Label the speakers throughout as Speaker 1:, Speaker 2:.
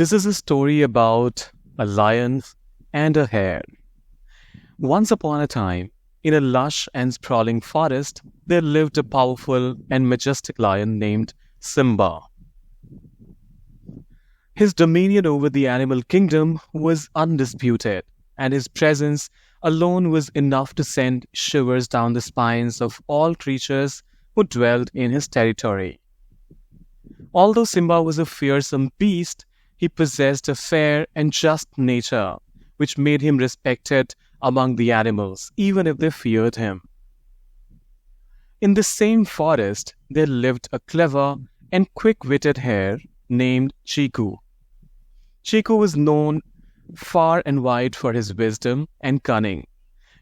Speaker 1: This is a story about a lion and a hare. Once upon a time, in a lush and sprawling forest, there lived a powerful and majestic lion named Simba. His dominion over the animal kingdom was undisputed, and his presence alone was enough to send shivers down the spines of all creatures who dwelled in his territory. Although Simba was a fearsome beast, he possessed a fair and just nature, which made him respected among the animals, even if they feared him. In the same forest, there lived a clever and quick-witted hare named Chiku. Chiku was known far and wide for his wisdom and cunning.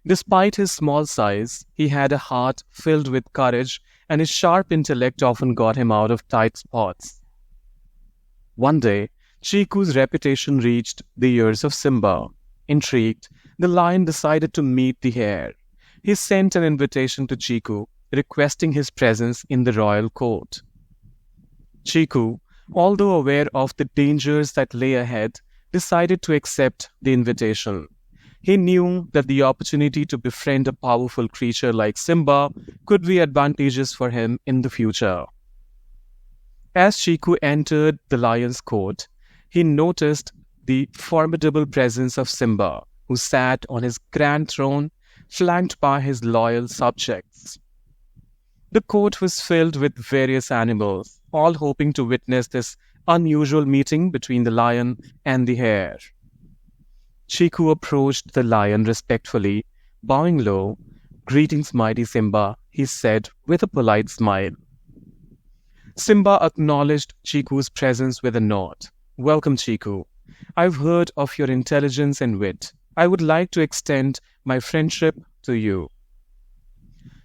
Speaker 1: Despite his small size, he had a heart filled with courage, and his sharp intellect often got him out of tight spots. One day, Chiku's reputation reached the ears of Simba. Intrigued, the lion decided to meet the hare. He sent an invitation to Chiku, requesting his presence in the royal court. Chiku, although aware of the dangers that lay ahead, decided to accept the invitation. He knew that the opportunity to befriend a powerful creature like Simba could be advantageous for him in the future. As Chiku entered the lion's court, he noticed the formidable presence of Simba, who sat on his grand throne, flanked by his loyal subjects. The court was filled with various animals, all hoping to witness this unusual meeting between the lion and the hare. Chiku approached the lion respectfully, bowing low. "Greetings, mighty Simba," he said with a polite smile. Simba acknowledged Chiku's presence with a nod. "Welcome, Chiku. I've heard of your intelligence and wit. I would like to extend my friendship to you."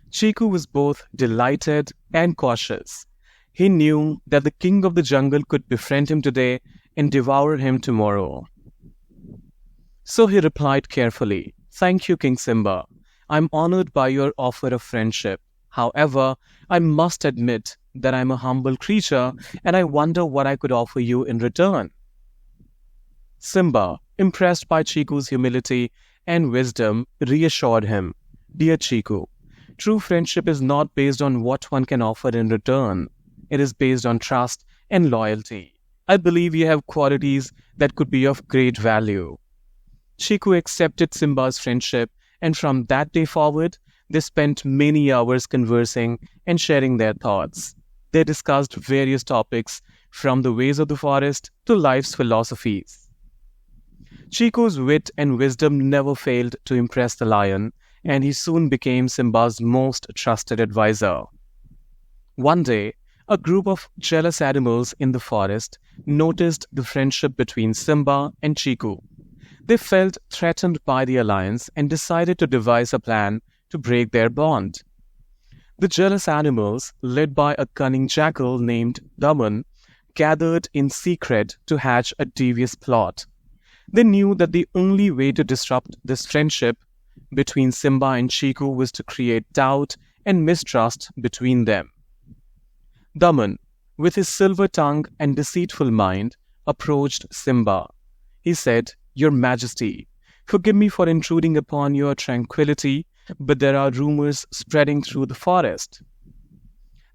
Speaker 1: Chiku was both delighted and cautious. He knew that the king of the jungle could befriend him today and devour him tomorrow. So he replied carefully, "Thank you, King Simba. I'm honored by your offer of friendship. However, I must admit that I'm a humble creature and I wonder what I could offer you in return." Simba, impressed by Chiku's humility and wisdom, reassured him, "Dear Chiku, true friendship is not based on what one can offer in return. It is based on trust and loyalty. I believe you have qualities that could be of great value." Chiku accepted Simba's friendship, and from that day forward, they spent many hours conversing and sharing their thoughts. They discussed various topics, from the ways of the forest to life's philosophies. Chiku's wit and wisdom never failed to impress the lion, and he soon became Simba's most trusted advisor. One day, a group of jealous animals in the forest noticed the friendship between Simba and Chiku. They felt threatened by the alliance and decided to devise a plan to break their bond. The jealous animals, led by a cunning jackal named Daman, gathered in secret to hatch a devious plot. They knew that the only way to disrupt this friendship between Simba and Chiku was to create doubt and mistrust between them. Daman, with his silver tongue and deceitful mind, approached Simba. He said, "Your Majesty, forgive me for intruding upon your tranquility, but there are rumors spreading through the forest.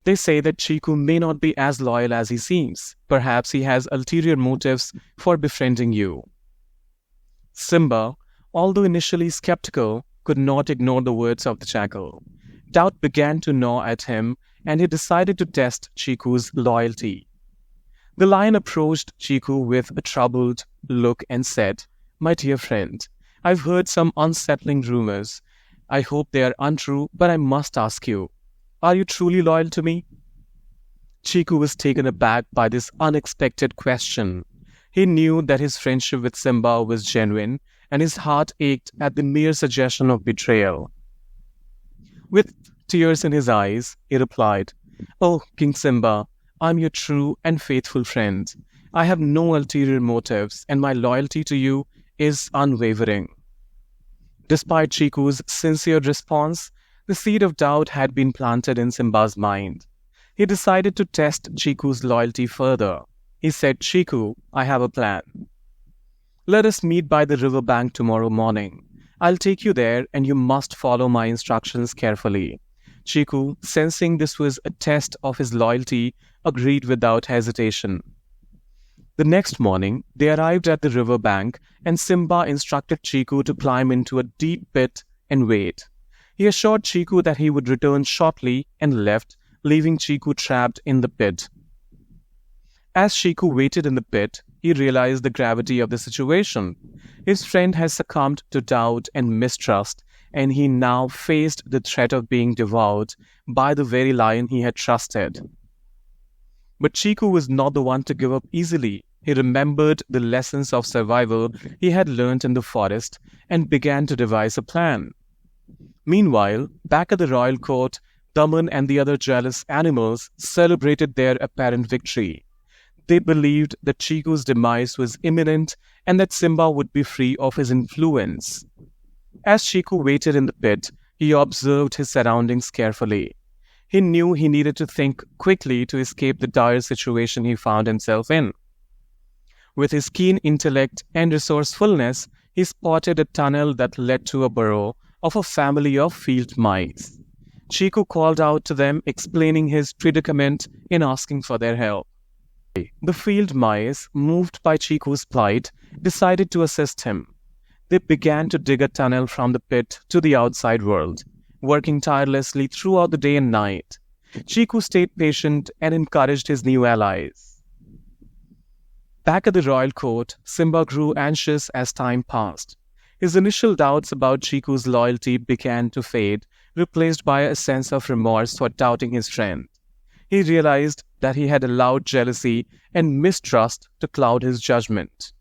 Speaker 1: They say that Chiku may not be as loyal as he seems. Perhaps he has ulterior motives for befriending you." Simba, although initially skeptical, could not ignore the words of the jackal. Doubt began to gnaw at him, and he decided to test Chiku's loyalty. The lion approached Chiku with a troubled look and said, "My dear friend, I've heard some unsettling rumors. I hope they are untrue, but I must ask you, are you truly loyal to me?" Chiku was taken aback by this unexpected question. He knew that his friendship with Simba was genuine, and his heart ached at the mere suggestion of betrayal. With tears in his eyes, he replied, "Oh, King Simba, I'm your true and faithful friend. I have no ulterior motives, and my loyalty to you is unwavering." Despite Chiku's sincere response, the seed of doubt had been planted in Simba's mind. He decided to test Chiku's loyalty further. He said, Chiku, I have a plan. Let us meet by the river bank tomorrow morning. I'll take you there and you must follow my instructions carefully. Chiku, sensing this was a test of his loyalty, agreed without hesitation. The next morning, they arrived at the river bank and Simba instructed Chiku to climb into a deep pit and wait. He assured Chiku that he would return shortly and left, leaving Chiku trapped in the pit. As Chiku waited in the pit, he realized the gravity of the situation. His friend had succumbed to doubt and mistrust, and he now faced the threat of being devoured by the very lion he had trusted. But Chiku was not the one to give up easily. He remembered the lessons of survival he had learned in the forest and began to devise a plan. Meanwhile, back at the royal court, Daman and the other jealous animals celebrated their apparent victory. They believed that Chiku's demise was imminent and that Simba would be free of his influence. As Chiku waited in the pit, he observed his surroundings carefully. He knew he needed to think quickly to escape the dire situation he found himself in. With his keen intellect and resourcefulness, he spotted a tunnel that led to a burrow of a family of field mice. Chiku called out to them, explaining his predicament in asking for their help. The field mice, moved by Chiku's plight, decided to assist him. They began to dig a tunnel from the pit to the outside world, working tirelessly throughout the day and night. Chiku stayed patient and encouraged his new allies. Back at the royal court, Simba grew anxious as time passed. His initial doubts about Chiku's loyalty began to fade, replaced by a sense of remorse for doubting his friend. He realized that he had allowed jealousy and mistrust to cloud his judgment.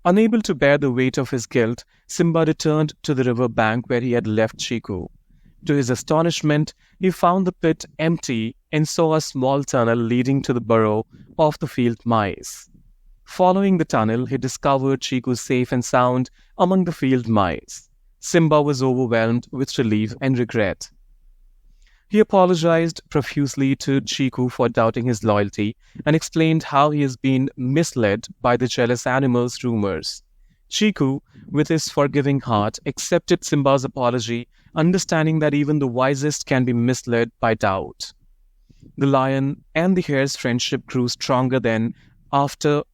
Speaker 1: Unable to bear the weight of his guilt, Simba returned to the river bank where he had left Chiku. To his astonishment, he found the pit empty and saw a small tunnel leading to the burrow of the field mice. Following the tunnel, he discovered Chiku safe and sound among the field mice. Simba was overwhelmed with relief and regret. He apologized profusely to Chiku for doubting his loyalty and explained how he has been misled by the jealous animals' rumors. Chiku, with his forgiving heart, accepted Simba's apology, understanding that even the wisest can be misled by doubt. The lion and the hare's friendship grew stronger after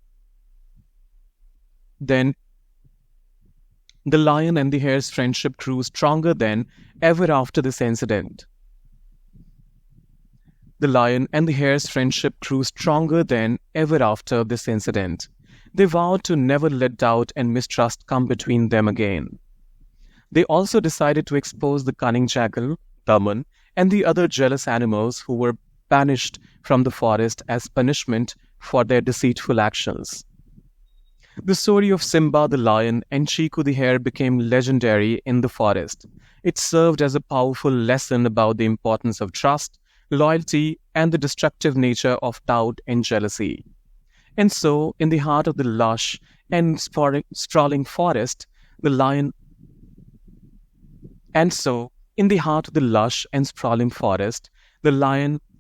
Speaker 1: than ever after this incident. The lion and the hare's friendship grew stronger than ever after this incident. They vowed to never let doubt and mistrust come between them again. They also decided to expose the cunning jackal, Daman, and the other jealous animals who were banished from the forest as punishment for their deceitful actions. The story of Simba the lion and Chiku the hare became legendary in the forest. It served as a powerful lesson about the importance of trust, loyalty, and the destructive nature of doubt and jealousy. And so, in the heart of the lush and sprawling forest, the lion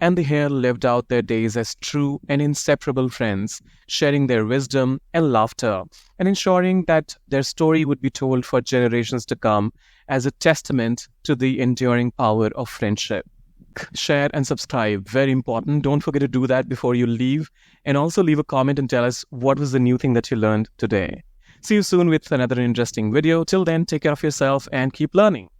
Speaker 1: and the hare lived out their days as true and inseparable friends, sharing their wisdom and laughter, and ensuring that their story would be told for generations to come as a testament to the enduring power of friendship. Share and subscribe, very important. Don't forget to do that before you leave, and also leave a comment and tell us what was the new thing that you learned today. See you soon with another interesting video. Till then, take care of yourself and keep learning.